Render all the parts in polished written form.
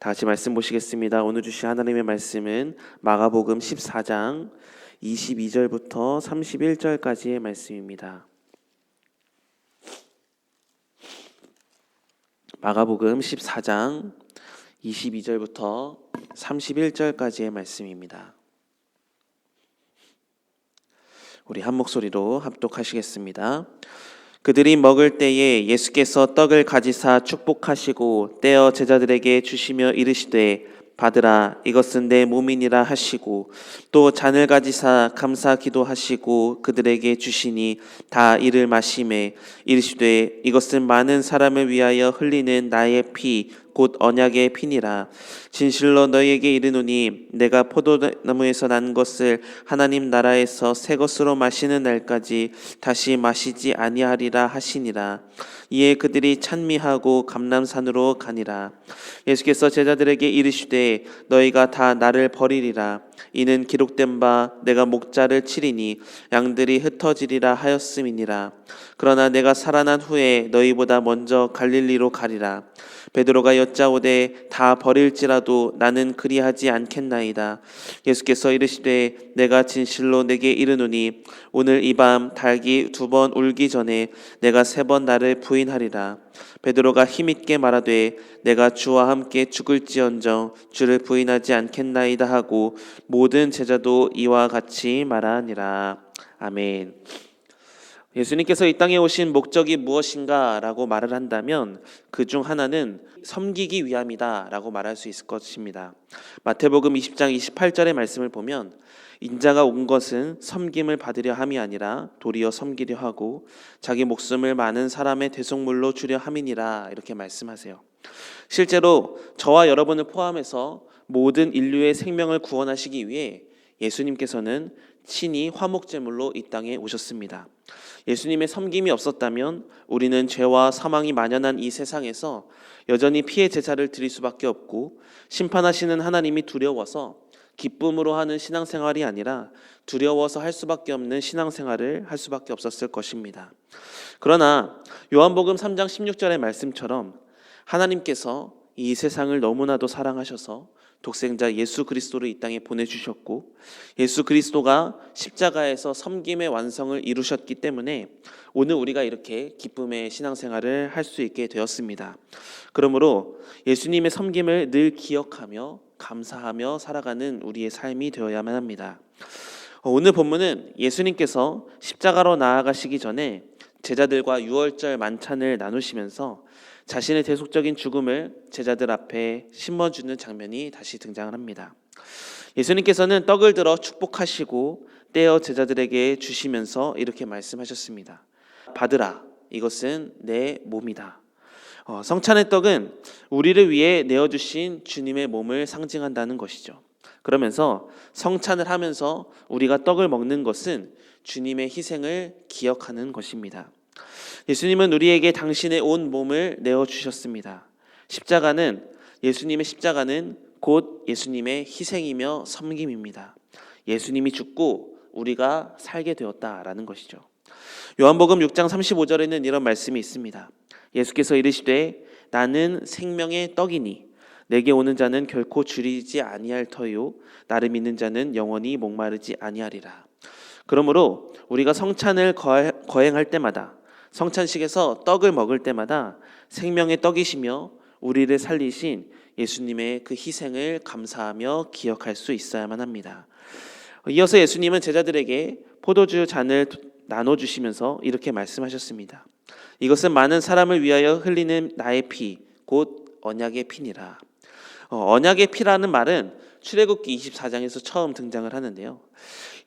다 같이 말씀 보시겠습니다. 오늘 주신 하나님의 말씀은 마가복음 14장 22절부터 31절까지의 말씀입니다. 마가복음 14장 22절부터 31절까지의 말씀입니다. 우리 한 목소리로 합독하시겠습니다. 그들이 먹을 때에 예수께서 떡을 가지사 축복하시고 떼어 제자들에게 주시며 이르시되 받으라 이것은 내 몸이니라 하시고 또 잔을 가지사 감사 기도하시고 그들에게 주시니 다 이를 마시매 이르시되 이것은 많은 사람을 위하여 흘리는 나의 피 곧 언약의 피니라. 진실로 너희에게 이르노니 내가 포도나무에서 난 것을 하나님 나라에서 새 것으로 마시는 날까지 다시 마시지 아니하리라 하시니라. 이에 그들이 찬미하고 감람산으로 가니라. 예수께서 제자들에게 이르시되 너희가 다 나를 버리리라. 이는 기록된 바 내가 목자를 치리니 양들이 흩어지리라 하였음이니라. 그러나 내가 살아난 후에 너희보다 먼저 갈릴리로 가리라. 베드로가 여짜오되 다 버릴지라도 나는 그리하지 않겠나이다. 예수께서 이르시되 내가 진실로 내게 이르노니 오늘 이 밤 닭이 2번 울기 전에 내가 3번 나를 부인하리라. 베드로가 힘있게 말하되 내가 주와 함께 죽을지언정 주를 부인하지 않겠나이다 하고 모든 제자도 이와 같이 말하니라. 아멘. 예수님께서 이 땅에 오신 목적이 무엇인가 라고 말을 한다면 그 중 하나는 섬기기 위함이다 라고 말할 수 있을 것입니다. 마태복음 20장 28절의 말씀을 보면 인자가 온 것은 섬김을 받으려 함이 아니라 도리어 섬기려 하고 자기 목숨을 많은 사람의 대속물로 주려 함이니라 이렇게 말씀하세요. 실제로 저와 여러분을 포함해서 모든 인류의 생명을 구원하시기 위해 예수님께서는 친히 화목제물로 이 땅에 오셨습니다. 예수님의 섬김이 없었다면 우리는 죄와 사망이 만연한 이 세상에서 여전히 피해 제사를 드릴 수밖에 없고 심판하시는 하나님이 두려워서 기쁨으로 하는 신앙생활이 아니라 두려워서 할 수밖에 없는 신앙생활을 할 수밖에 없었을 것입니다. 그러나 요한복음 3장 16절의 말씀처럼 하나님께서 이 세상을 너무나도 사랑하셔서 독생자 예수 그리스도를 이 땅에 보내주셨고 예수 그리스도가 십자가에서 섬김의 완성을 이루셨기 때문에 오늘 우리가 이렇게 기쁨의 신앙생활을 할 수 있게 되었습니다. 그러므로 예수님의 섬김을 늘 기억하며 감사하며 살아가는 우리의 삶이 되어야만 합니다. 오늘 본문은 예수님께서 십자가로 나아가시기 전에 제자들과 유월절 만찬을 나누시면서 자신의 대속적인 죽음을 제자들 앞에 심어주는 장면이 다시 등장을 합니다. 예수님께서는 떡을 들어 축복하시고 떼어 제자들에게 주시면서 이렇게 말씀하셨습니다. 받으라, 이것은 내 몸이다. 성찬의 떡은 우리를 위해 내어주신 주님의 몸을 상징한다는 것이죠. 그러면서 성찬을 하면서 우리가 떡을 먹는 것은 주님의 희생을 기억하는 것입니다. 예수님은 우리에게 당신의 온 몸을 내어주셨습니다. 예수님의 십자가는 곧 예수님의 희생이며 섬김입니다. 예수님이 죽고 우리가 살게 되었다라는 것이죠. 요한복음 6장 35절에는 이런 말씀이 있습니다. 예수께서 이르시되 나는 생명의 떡이니 내게 오는 자는 결코 줄이지 아니할 터요 나를 믿는 자는 영원히 목마르지 아니하리라. 그러므로 우리가 성찬을 거행할 때마다 성찬식에서 떡을 먹을 때마다 생명의 떡이시며 우리를 살리신 예수님의 그 희생을 감사하며 기억할 수 있어야만 합니다. 이어서 예수님은 제자들에게 포도주 잔을 나눠주시면서 이렇게 말씀하셨습니다. 이것은 많은 사람을 위하여 흘리는 나의 피, 곧 언약의 피니라. 언약의 피라는 말은 출애굽기 24장에서 처음 등장을 하는데요.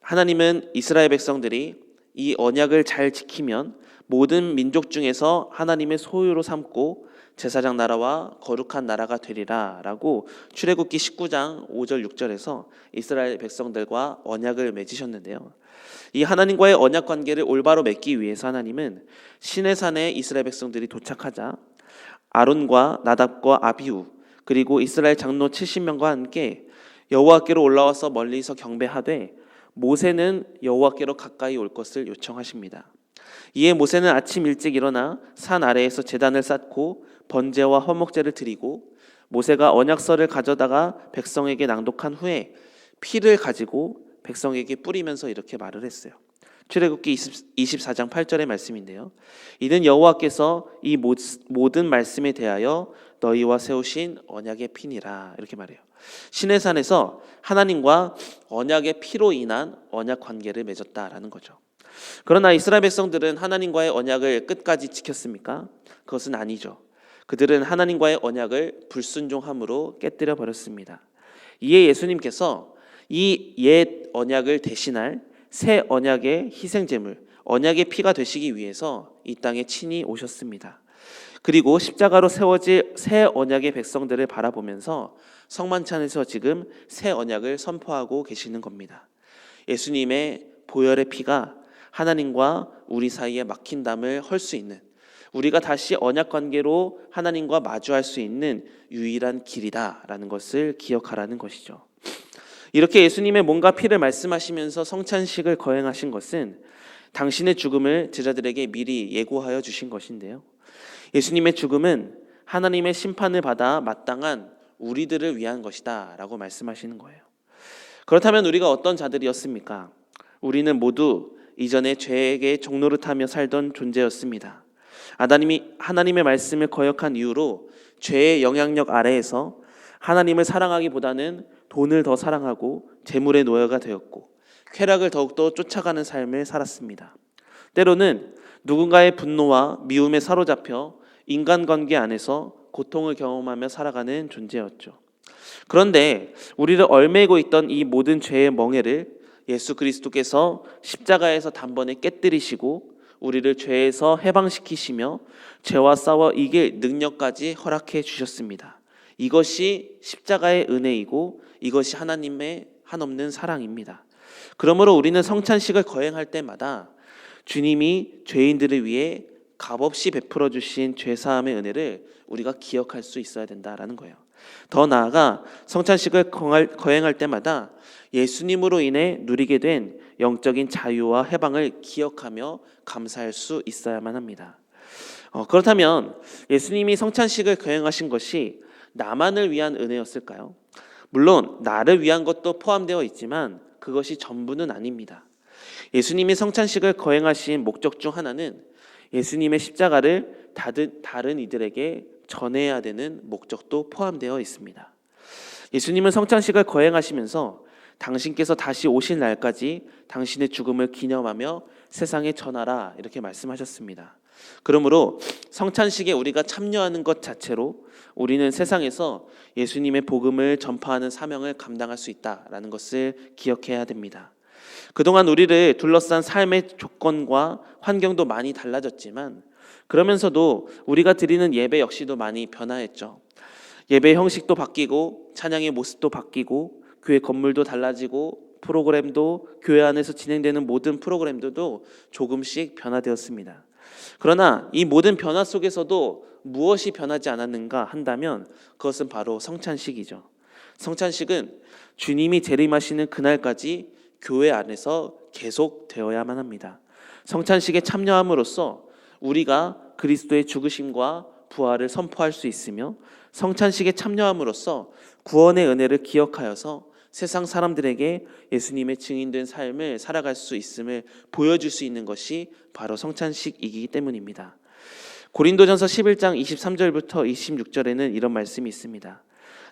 하나님은 이스라엘 백성들이 이 언약을 잘 지키면 모든 민족 중에서 하나님의 소유로 삼고 제사장 나라와 거룩한 나라가 되리라 라고 출애굽기 19장 5절 6절에서 이스라엘 백성들과 언약을 맺으셨는데요. 이 하나님과의 언약 관계를 올바로 맺기 위해서 하나님은 시내산에 이스라엘 백성들이 도착하자 아론과 나답과 아비후 그리고 이스라엘 장로 70명과 함께 여호와께로 올라와서 멀리서 경배하되 모세는 여호와께로 가까이 올 것을 요청하십니다. 이에 모세는 아침 일찍 일어나 산 아래에서 제단을 쌓고 번제와 화목제를 드리고 모세가 언약서를 가져다가 백성에게 낭독한 후에 피를 가지고 백성에게 뿌리면서 이렇게 말을 했어요. 출애굽기 24장 8절의 말씀인데요. 이는 여호와께서 이 모든 말씀에 대하여 너희와 세우신 언약의 피니라, 이렇게 말해요. 시내산에서 하나님과 언약의 피로 인한 언약 관계를 맺었다라는 거죠. 그러나 이스라엘 백성들은 하나님과의 언약을 끝까지 지켰습니까? 그것은 아니죠. 그들은 하나님과의 언약을 불순종함으로 깨뜨려 버렸습니다. 이에 예수님께서 이 옛 언약을 대신할 새 언약의 희생제물, 언약의 피가 되시기 위해서 이 땅에 친히 오셨습니다. 그리고 십자가로 세워질 새 언약의 백성들을 바라보면서 성만찬에서 지금 새 언약을 선포하고 계시는 겁니다. 예수님의 보혈의 피가 하나님과 우리 사이에 막힌 담을 헐 수 있는, 우리가 다시 언약 관계로 하나님과 마주할 수 있는 유일한 길이다라는 것을 기억하라는 것이죠. 이렇게 예수님의 몸과 피를 말씀하시면서 성찬식을 거행하신 것은 당신의 죽음을 제자들에게 미리 예고하여 주신 것인데요. 예수님의 죽음은 하나님의 심판을 받아 마땅한 우리들을 위한 것이다 라고 말씀하시는 거예요. 그렇다면 우리가 어떤 자들이었습니까? 우리는 모두 이전에 죄에게 종노릇하며 살던 존재였습니다. 아담이 하나님의 말씀을 거역한 이후로 죄의 영향력 아래에서 하나님을 사랑하기보다는 돈을 더 사랑하고 재물의 노예가 되었고 쾌락을 더욱더 쫓아가는 삶을 살았습니다. 때로는 누군가의 분노와 미움에 사로잡혀 인간관계 안에서 고통을 경험하며 살아가는 존재였죠. 그런데 우리를 얽매이고 있던 이 모든 죄의 멍에를 예수 그리스도께서 십자가에서 단번에 깨뜨리시고 우리를 죄에서 해방시키시며 죄와 싸워 이길 능력까지 허락해 주셨습니다. 이것이 십자가의 은혜이고 이것이 하나님의 한없는 사랑입니다. 그러므로 우리는 성찬식을 거행할 때마다 주님이 죄인들을 위해 값없이 베풀어 주신 죄사함의 은혜를 우리가 기억할 수 있어야 된다라는 거예요. 더 나아가 성찬식을 거행할 때마다 예수님으로 인해 누리게 된 영적인 자유와 해방을 기억하며 감사할 수 있어야만 합니다. 그렇다면 예수님이 성찬식을 거행하신 것이 나만을 위한 은혜였을까요? 물론 나를 위한 것도 포함되어 있지만 그것이 전부는 아닙니다. 예수님이 성찬식을 거행하신 목적 중 하나는 예수님의 십자가를 다른 이들에게 전해야 되는 목적도 포함되어 있습니다. 예수님은 성찬식을 거행하시면서 당신께서 다시 오실 날까지 당신의 죽음을 기념하며 세상에 전하라 이렇게 말씀하셨습니다. 그러므로 성찬식에 우리가 참여하는 것 자체로 우리는 세상에서 예수님의 복음을 전파하는 사명을 감당할 수 있다라는 것을 기억해야 됩니다. 그동안 우리를 둘러싼 삶의 조건과 환경도 많이 달라졌지만 그러면서도 우리가 드리는 예배 역시도 많이 변화했죠. 예배 형식도 바뀌고 찬양의 모습도 바뀌고 교회 건물도 달라지고 프로그램도 교회 안에서 진행되는 모든 프로그램들도 조금씩 변화되었습니다. 그러나 이 모든 변화 속에서도 무엇이 변하지 않았는가 한다면 그것은 바로 성찬식이죠. 성찬식은 주님이 재림하시는 그날까지 교회 안에서 계속 되어야만 합니다. 성찬식에 참여함으로써 우리가 그리스도의 죽으심과 부활을 선포할 수 있으며 성찬식에 참여함으로써 구원의 은혜를 기억하여서 세상 사람들에게 예수님의 증인된 삶을 살아갈 수 있음을 보여줄 수 있는 것이 바로 성찬식이기 때문입니다. 고린도전서 11장 23절부터 26절에는 이런 말씀이 있습니다.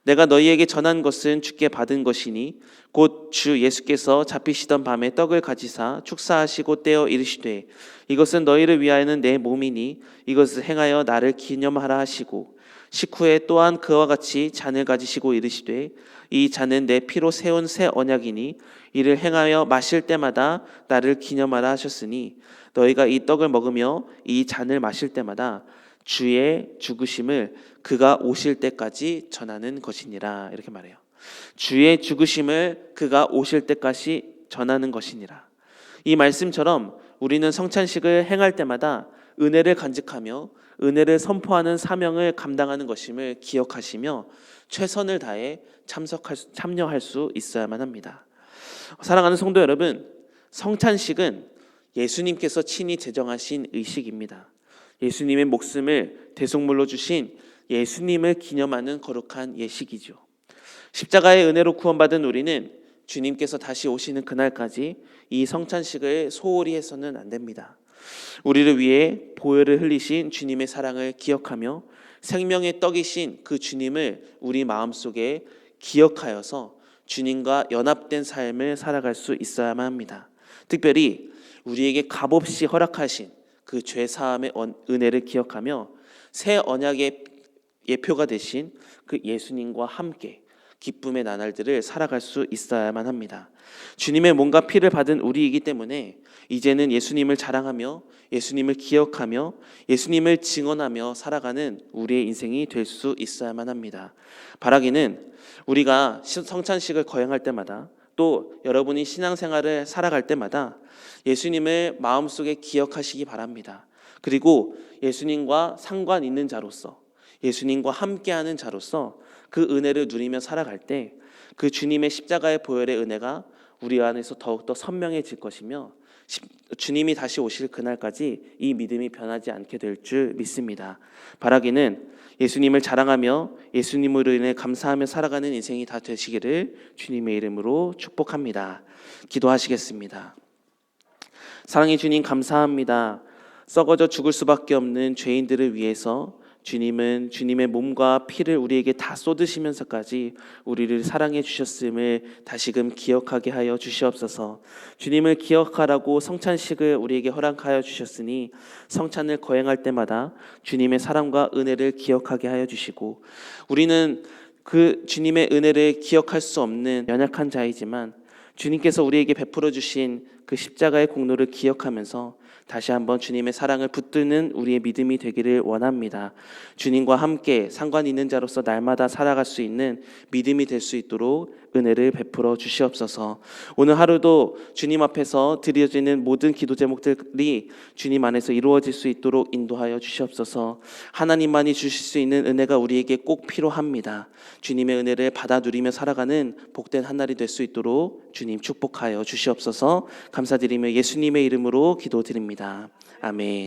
내가 너희에게 전한 것은 주께 받은 것이니 곧 주 예수께서 잡히시던 밤에 떡을 가지사 축사하시고 떼어 이르시되 이것은 너희를 위하여는 내 몸이니 이것을 행하여 나를 기념하라 하시고 식후에 또한 그와 같이 잔을 가지시고 이르시되 이 잔은 내 피로 세운 새 언약이니 이를 행하여 마실 때마다 나를 기념하라 하셨으니 너희가 이 떡을 먹으며 이 잔을 마실 때마다 주의 죽으심을 그가 오실 때까지 전하는 것이니라 이렇게 말해요. 주의 죽으심을 그가 오실 때까지 전하는 것이니라. 이 말씀처럼 우리는 성찬식을 행할 때마다 은혜를 간직하며 은혜를 선포하는 사명을 감당하는 것임을 기억하시며 최선을 다해 참여할 수 있어야만 합니다. 사랑하는 성도 여러분, 성찬식은 예수님께서 친히 제정하신 의식입니다. 예수님의 목숨을 대속물로 주신 예수님을 기념하는 거룩한 예식이죠. 십자가의 은혜로 구원받은 우리는 주님께서 다시 오시는 그날까지 이 성찬식을 소홀히 해서는 안 됩니다. 우리를 위해 보혈을 흘리신 주님의 사랑을 기억하며 생명의 떡이신 그 주님을 우리 마음속에 기억하여서 주님과 연합된 삶을 살아갈 수 있어야만 합니다. 특별히 우리에게 값없이 허락하신 그 죄 사함의 은혜를 기억하며 새 언약의 예표가 되신 그 예수님과 함께 기쁨의 나날들을 살아갈 수 있어야만 합니다. 주님의 몸과 피를 받은 우리이기 때문에 이제는 예수님을 자랑하며 예수님을 기억하며 예수님을 증언하며 살아가는 우리의 인생이 될 수 있어야만 합니다. 바라기는 우리가 성찬식을 거행할 때마다 또 여러분이 신앙생활을 살아갈 때마다 예수님을 마음속에 기억하시기 바랍니다. 그리고 예수님과 상관 있는 자로서 예수님과 함께하는 자로서 그 은혜를 누리며 살아갈 때 그 주님의 십자가의 보혈의 은혜가 우리 안에서 더욱더 선명해질 것이며 주님이 다시 오실 그날까지 이 믿음이 변하지 않게 될 줄 믿습니다. 바라기는 예수님을 자랑하며 예수님으로 인해 감사하며 살아가는 인생이 다 되시기를 주님의 이름으로 축복합니다. 기도하시겠습니다. 사랑의 주님, 감사합니다. 썩어져 죽을 수밖에 없는 죄인들을 위해서 주님은 주님의 몸과 피를 우리에게 다 쏟으시면서까지 우리를 사랑해 주셨음을 다시금 기억하게 하여 주시옵소서. 주님을 기억하라고 성찬식을 우리에게 허락하여 주셨으니 성찬을 거행할 때마다 주님의 사랑과 은혜를 기억하게 하여 주시고, 우리는 그 주님의 은혜를 기억할 수 없는 연약한 자이지만 주님께서 우리에게 베풀어 주신 그 십자가의 공로를 기억하면서 다시 한번 주님의 사랑을 붙드는 우리의 믿음이 되기를 원합니다. 주님과 함께 상관 있는 자로서 날마다 살아갈 수 있는 믿음이 될 수 있도록 은혜를 베풀어 주시옵소서. 오늘 하루도 주님 앞에서 드려지는 모든 기도 제목들이 주님 안에서 이루어질 수 있도록 인도하여 주시옵소서. 하나님만이 주실 수 있는 은혜가 우리에게 꼭 필요합니다. 주님의 은혜를 받아 누리며 살아가는 복된 한 날이 될 수 있도록 주님 축복하여 주시옵소서. 감사드리며 예수님의 이름으로 기도드립니다. 아멘.